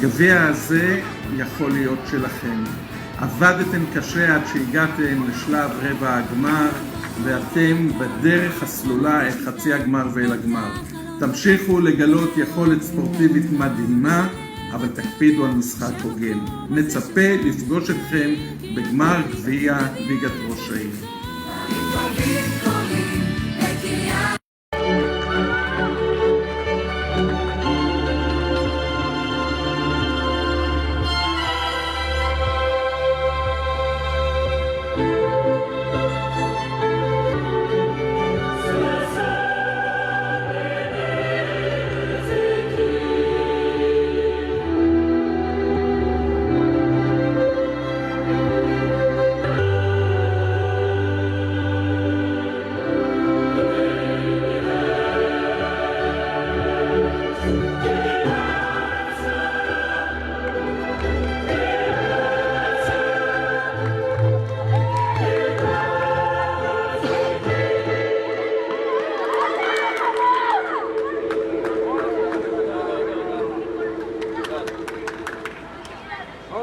הגביע הזה יכול להיות שלכם. עבדתם קשה עד שהגעתם לשלב רבע הגמר, ואתם בדרך הסלולה אל חצי הגמר ואל הגמר. תמשיכו לגלות יכולת ספורטיבית מדהימה, אבל תקפידו על משחק הוגן. נצפה לפגוש אתכם בגמר גביע ליגת ראש העיר.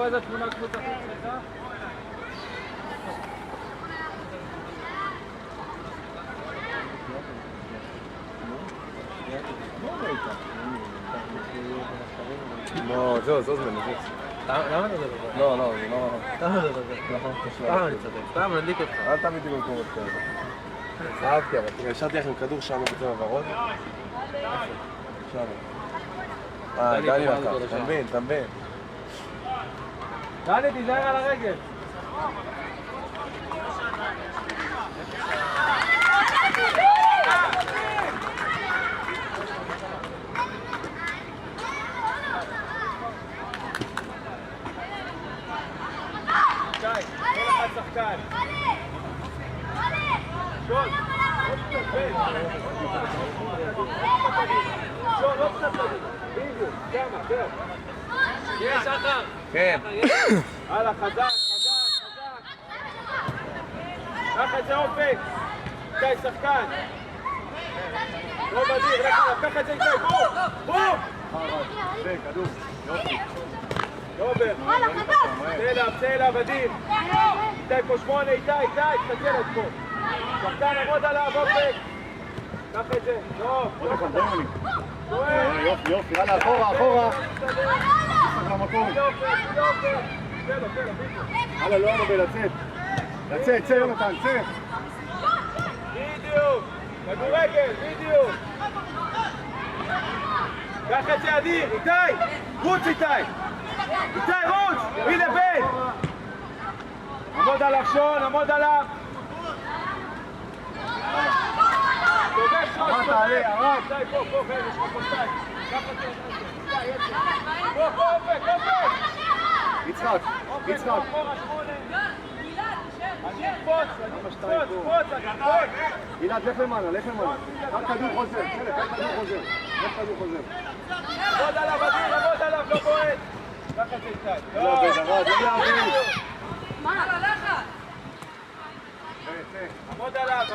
איזה תמונה קבוצה חוצה? לא, זהו, זו זמן, נזיץ. למה אתה מדבר? לא, לא, זה לא... למה אתה מדבר? סתם אני צודק, סתם נדליק אותך. אל תעמיד לי במקומות כאלה. אהבתי, אבל תראה, השארתי לכם כדור שם בצבע ורוד. שם. דני לקח, תמבין. דני, תיזהר על הרגל. שחקן. שול. שול, לא קצת לזה. בדיוק, כמה, זהו. יש שחר. כן. הלאה, חזק. קח את זה אופק. איתי, שחקן. לא מדהים, קח את זה איתי, בום! זה, כדור. יופי. רובר, צא אליו, אדיר. איתי פה 8, איתי, תסתכל את פה. שחקן, עמוד עליו, אופק. קח את זה, טוב. יופי, יאללה, אחורה. הלאה, לא אמרו לצאת. צא, יונתן, צא. בדיוק, כדורגל, בדיוק. קח את זה, אדיר, איתי, רוץ איתי. איתי, רוץ! הנה בן! עמוד עליו שון, עמוד עליו! תובש שון, ערד, תעלה, ערד! איתי, פה, יש לך פה שתיים. קח את זה, פה, אופק! יצחק! אני פוץ! גלעד, לך למעלה. רק כדור חוזר. עמוד עליו, לא בועט! קח את זה איתי. לא יעביר. עמוד עליו,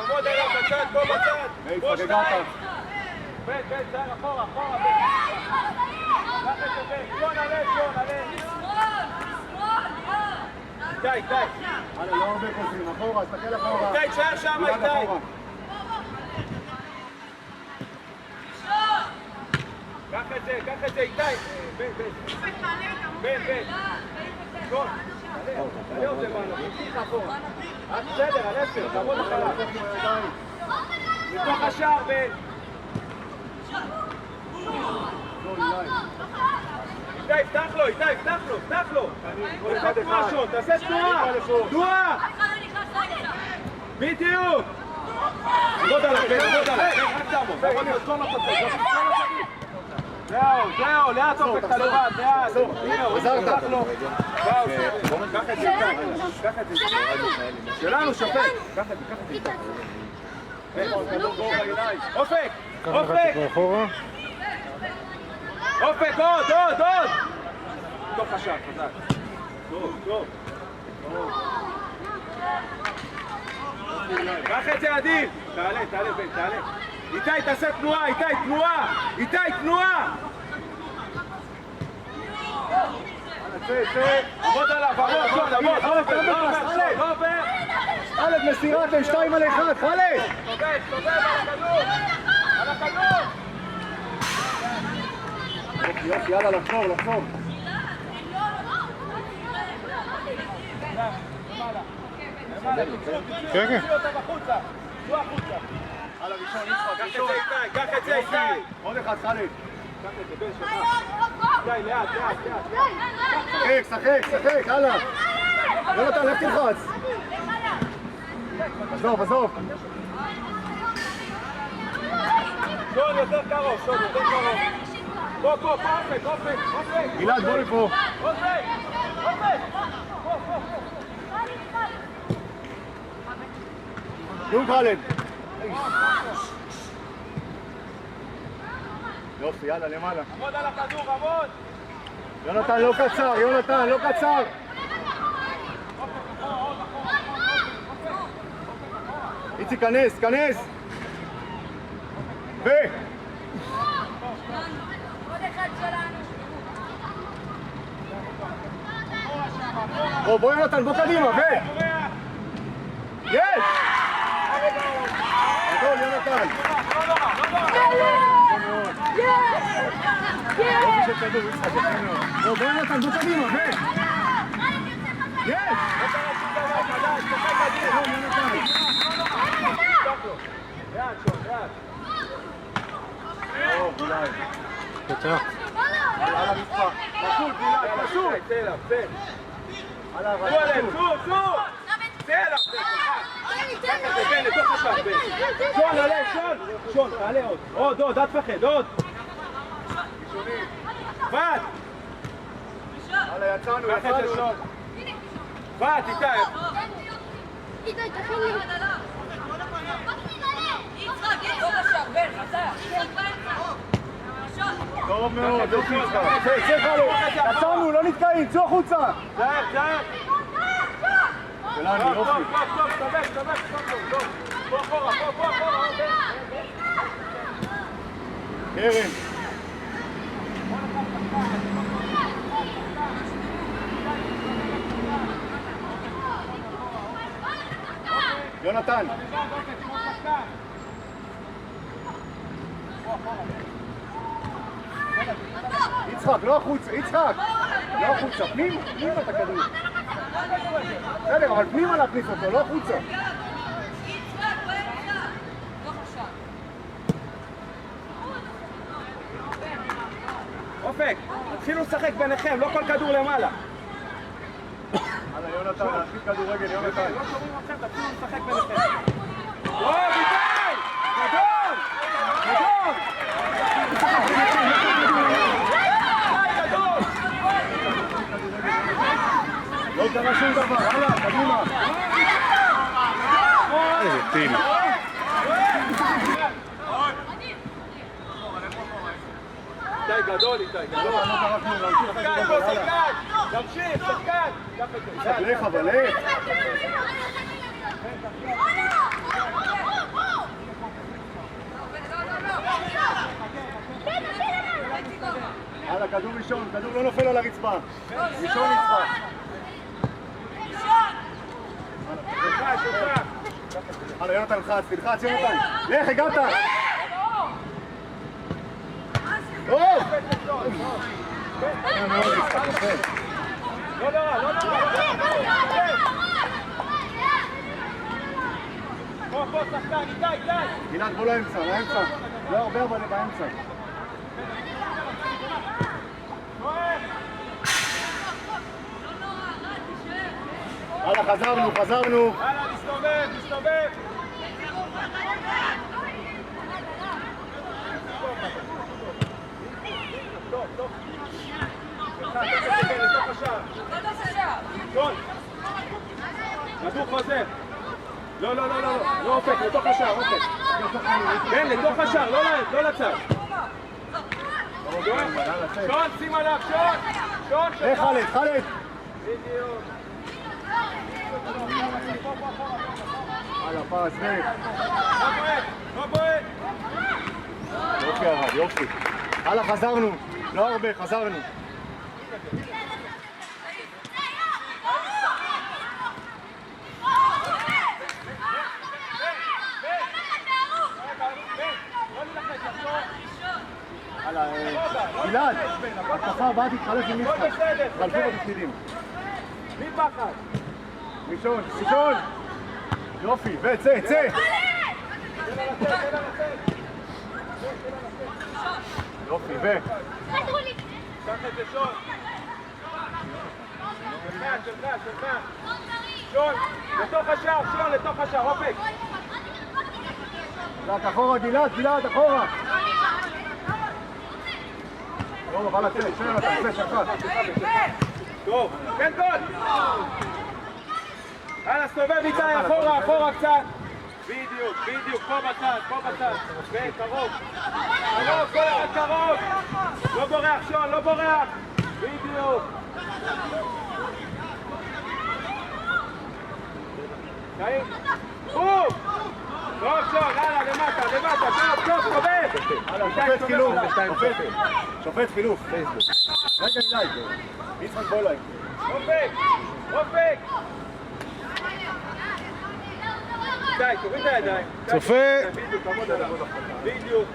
בצד, פה בצד. פה שתיים. בן, צער, אחורה, בן. קח את זה, בן. שון, עלה. איתי. הלאה, לא הרבה חוזרים. אחורה, תסתכל אחורה. איתי, תשאר שם, איתי. קח את זה, איתי. בן. שון. תעלה עוד למעלה, תמשיך אחורה. בסדר, על 10, תעמוד אחריו. מתוך השער, בן. איתי, יפתח לו. תעשה תנועה. בדיוק. עמוד עליו, רק תעמוד. זהו, לאט אופק אתה לבד, לאט. עזרת. קח את זה. שלנו, שפק. קח את זה. אופק. אופק, עוד. תוך השער, חזק. טוב. קח את זה, אדיר. תעלה, בן, תעלה. איתי, תעשה תנועה, איתי, תנועה. עמוד עליו, עמוד, שון, עמוד, לא עובר. חלד, מסירה, אתם 2 על 1, חלד! סובב, על הכדור! יופי, יאללה, לחזור. כן, כן. זו החוצה. על הראשון, יצחק, קח את זה איתי. עוד אחד, חלד. קח את זה, בן שלך. די, לאט. שחק, הלאה. יונתן, לך תלחץ. עזוב. שון, יותר קרוב. פה, אופק. גלעד, בוא לפה. אופק. נו, חלד. יופי, יאללה, למעלה. עמוד על הכדור, עמוד. יונתן, לא קצר. איציק, כנס. בוא יונתן, בוא קדימה, יש! גדול, יונתן. בוא יונתן, בוא קדימה, יש! יותר. על הרצפה. פשוט. על הרצפה. שון, תעלה עוד, אל תפחד, עוד. פת! הלאה, יצאנו. פת, איתי. איתי, תכין לי. טוב מאוד, יצאנו, לא נתקעים, צאו החוצה. זהר. ולנו, יופי. טוב. פה אחורה. קרן. יונתן. יצחק, לא החוצה, פנימה את הכדור. בסדר, אבל פנימה להכניס אותו, לא החוצה. אופק, תתחילו לשחק ביניכם, לא כל כדור למעלה. הלאה, יונתן, להכניס כדורגל, יונתן. לא שומעים אתכם, תתחילו לשחק ביניכם. איתי! גדול! לא קרה שום דבר, הלאה, קדימה. איזה טיל. איתי גדול. שחקן! תמשיך, שחקן! לך, אבל לך. הלאה, כדור ראשון, כדור לא נופל על הרצפה. ראשון נצפה. הלאה, יונתן תלחץ, יונתן. לך, הגעת. טוב! לא. פה, שחקן, איתי. גלעד, בוא לאמצע. לא הרבה, אבל באמצע. הלאה, חזרנו. הלאה, מסתובב. טוב. לתוך השער. שון. כדור חוזר. לא אופק, לתוך השער, אופק. כן, לתוך השער, לא לצד. שון, שים עליו, שון. לך, חלד. בדיוק. הלאה, פרס, לך. לא בועט. יופי הרב, יופי. הלאה, חזרנו. לא הרבה, חזרנו. הערכה הבאה תתחלף עם הכל משחק. בסדר, חלפו בסדר. בתפקידים. בלי פחד. ראשון, ראשון! יופי, וצא, צא! תן לה לצאת, תן לה לצאת. יופי, קח את זה שון. שלך. שון, לתוך השער, שון, לתוך השער, אופק. גלעד אחורה, גלעד אחורה! לא, אבל לצאת, שואל אותה, זה שחק. טוב, כן גול! יאללה, סובב איתי, אחורה קצת. בדיוק, פה בצד. קרוב, כל אחד קרוב. לא בורח, שון, לא בורח. בדיוק. קיים. בום! טוב, שון, יאללה, למטה. טוב, סובב. שופט חילוף. רגע, יצחק בוא אליי. אופק. די, תוריד את הידיים. צופה. בדיוק, עמוד עליו. בדיוק.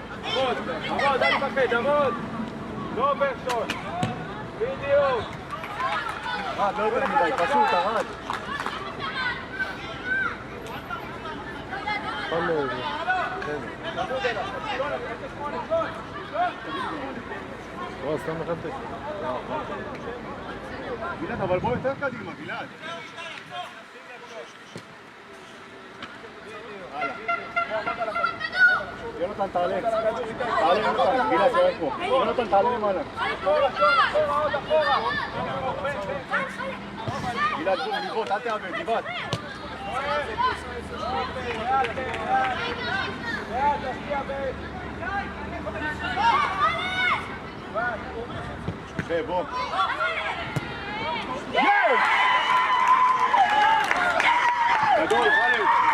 עמוד, אל תפחד, עמוד. לא עובר שון. בדיוק. רד, לא יותר מדי, פשוט, הרד. גלעד, אבל בוא יותר קדימה, גלעד. יונתן תעלה. יונתן, גלעד שואל פה. יונתן תעלה למעלה. גלעד, בוא, ניבות, אל תאבד, ניבות. בוא. גדול, חלק.